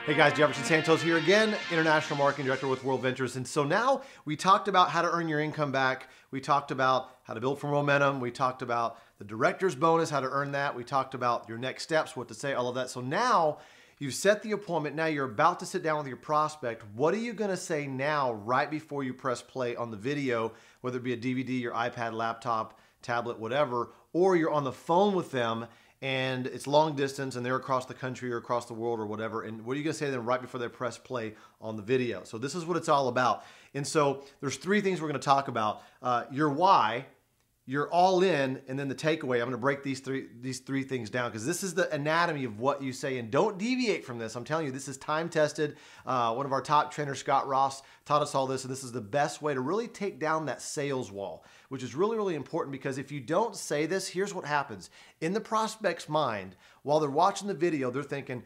Hey guys, Jefferson Santos here again, International Marketing Director with World Ventures. And so now we talked about how to earn your income back. We talked about how to build from momentum. We talked about the director's bonus, how to earn that. We talked about your next steps, what to say, all of that. So now you've set the appointment. Now you're about to sit down with your prospect. What are you going to say now right before you press play on the video, whether it be a DVD, your iPad, laptop, tablet, whatever, or you're on the phone with them and it's long distance and they're across the country or across the world or whatever. And what are you gonna say to them right before they press play on the video? So this is what it's all about. And so there's three things we're gonna talk about. Your why, your all in, and then the takeaway. I'm gonna break these three things down because this is the anatomy of what you say, and don't deviate from this. I'm telling you, this is time tested. One of our top trainers, Scott Ross, taught us all this, and this is the best way to really take down that sales wall, which is really, really important because if you don't say this, here's what happens. In the prospect's mind, while they're watching the video, they're thinking,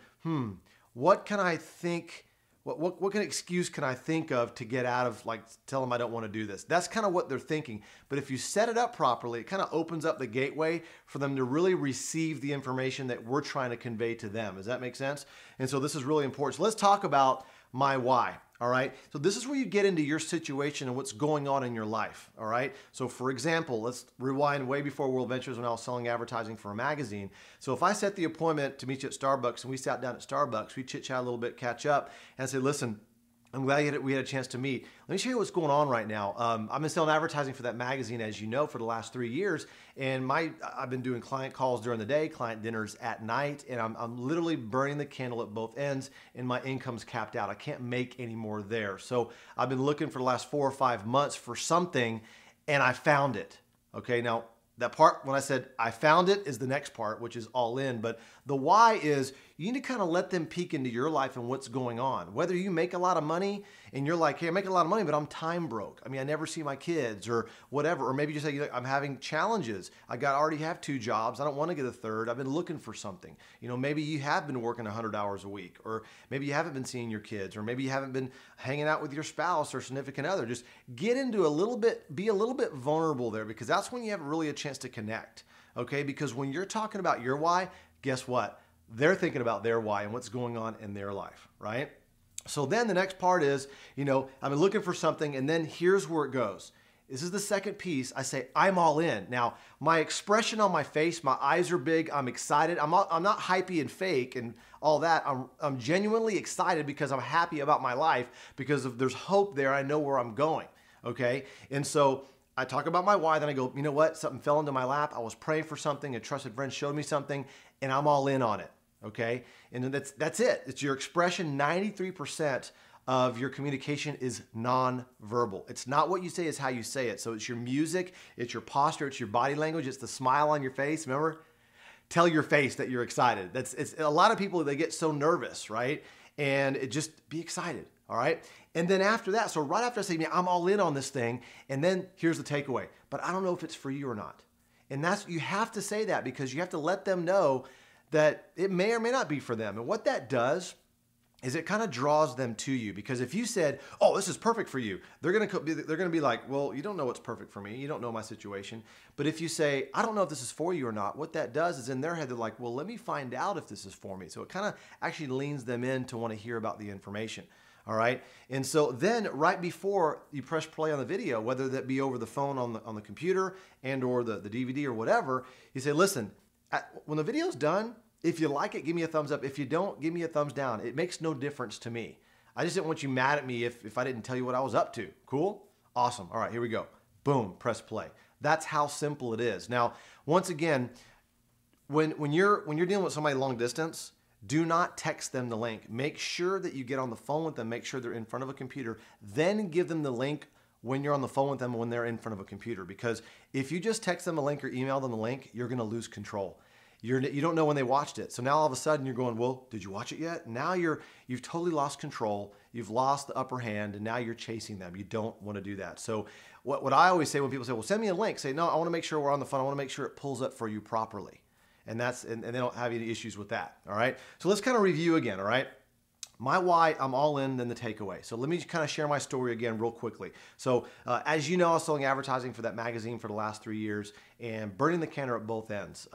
what can I think? What kind of excuse can I think of to get out of, like, tell them I don't want to do this? That's kind of what they're thinking. But if you set it up properly, it kind of opens up the gateway for them to really receive the information that we're trying to convey to them. Does that make sense? And so this is really important. So let's talk about my why. All right. So this is where you get into your situation and what's going on in your life. All right. So for example, let's rewind way before World Ventures when I was selling advertising for a magazine. So if I set the appointment to meet you at Starbucks and we sat down at Starbucks, we chit chat a little bit, catch up, and I said, listen, I'm glad we had a chance to meet. Let me show you what's going on right now. I've been selling advertising for that magazine, as you know, for the last 3 years. And I've been doing client calls during the day, client dinners at night, and I'm literally burning the candle at both ends, and my income's capped out. I can't make any more there. So I've been looking for the last 4 or 5 months for something, and I found it. Okay, now that part, when I said I found it, is the next part, which is all in. But the why is you need to kind of let them peek into your life and what's going on. Whether you make a lot of money and you're like, hey, I make a lot of money, but I'm time broke. I mean, I never see my kids or whatever. Or maybe you say, I'm having challenges. already have 2 jobs. I don't want to get a third. I've been looking for something. You know, maybe you have been working 100 hours a week, or maybe you haven't been seeing your kids, or maybe you haven't been hanging out with your spouse or significant other. Just get into be a little bit vulnerable there, because that's when you have really a chance to connect. Okay, because when you're talking about your why, guess what? They're thinking about their why and what's going on in their life, right? So then the next part is, I've been looking for something, and then here's where it goes. This is the second piece. I say, I'm all in. Now, my expression on my face, my eyes are big, I'm excited. I'm not hypey and fake and all that. I'm genuinely excited because I'm happy about my life, because there's hope there. I know where I'm going, okay? And so I talk about my why, then I go, you know what? Something fell into my lap. I was praying for something. A trusted friend showed me something, and I'm all in on it. Okay, and that's it. It's your expression. 93% of your communication is non-verbal. It's not what you say, it's how you say it. So it's your music, it's your posture, it's your body language, it's the smile on your face. Remember, tell your face that you're excited. It's a lot of people, they get so nervous, right? And just be excited. All right. And then after that, so right after I say, I'm all in on this thing, and then here's the takeaway, but I don't know if it's for you or not. And you have to say that, because you have to let them know that it may or may not be for them. And what that does is it kind of draws them to you, because if you said, oh, this is perfect for you, they're going to be like, well, you don't know what's perfect for me. You don't know my situation. But if you say, I don't know if this is for you or not, what that does is in their head, they're like, well, let me find out if this is for me. So it kind of actually leans them in to want to hear about the information. All right. And so then right before you press play on the video, whether that be over the phone on the computer and or the DVD or whatever, you say, listen, when the video's done, if you like it, give me a thumbs up. If you don't, give me a thumbs down. It makes no difference to me. I just didn't want you mad at me if I didn't tell you what I was up to. Cool? Awesome. All right, here we go. Boom, press play. That's how simple it is. Now, once again, when you're dealing with somebody long distance, do not text them the link. Make sure that you get on the phone with them. Make sure they're in front of a computer. Then give them the link when you're on the phone with them, when they're in front of a computer. Because if you just text them a link or email them the link, you're going to lose control. You don't know when they watched it. So now all of a sudden you're going, well, did you watch it yet? Now you've totally lost control. You've lost the upper hand, and now you're chasing them. You don't want to do that. So what I always say when people say, well, send me a link, say, no, I want to make sure we're on the phone. I want to make sure it pulls up for you properly. And they don't have any issues with that. All right. So let's kind of review again. All right. My why, I'm all in, then the takeaway. So let me kind of share my story again real quickly. So as you know, I was selling advertising for that magazine for the last 3 years and burning the candle at both ends.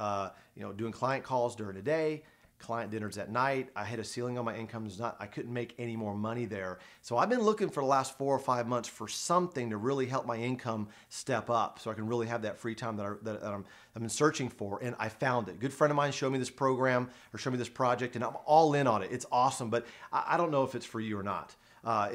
Doing client calls during the day, client dinners at night. I hit a ceiling on my income. I couldn't make any more money there. So I've been looking for the last 4 or 5 months for something to really help my income step up so I can really have that free time that I've been searching for, and I found it. A good friend of mine showed me this program or showed me this project, and I'm all in on it. It's awesome, but I don't know if it's for you or not.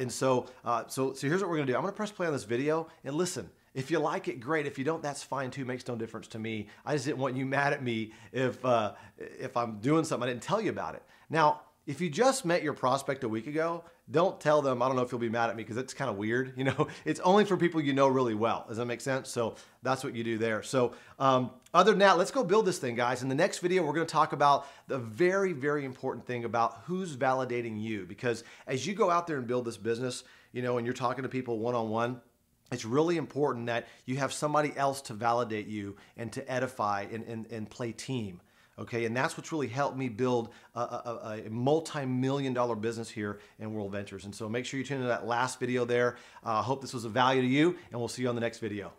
So here's what we're gonna do. I'm gonna press play on this video and listen. If you like it, great. If you don't, that's fine too. Makes no difference to me. I just didn't want you mad at me if I'm doing something I didn't tell you about it. Now, if you just met your prospect a week ago, don't tell them, I don't know if you'll be mad at me, because it's kind of weird. You know, it's only for people you know really well. Does that make sense? So that's what you do there. So other than that, let's go build this thing, guys. In the next video, we're going to talk about the very, very important thing about who's validating you. Because as you go out there and build this business, you know, and you're talking to people one-on-one, it's really important that you have somebody else to validate you and to edify and play team. Okay, and that's what's really helped me build a multi-million-dollar business here in World Ventures. And so make sure you tune into that last video there. I hope this was of value to you, and we'll see you on the next video.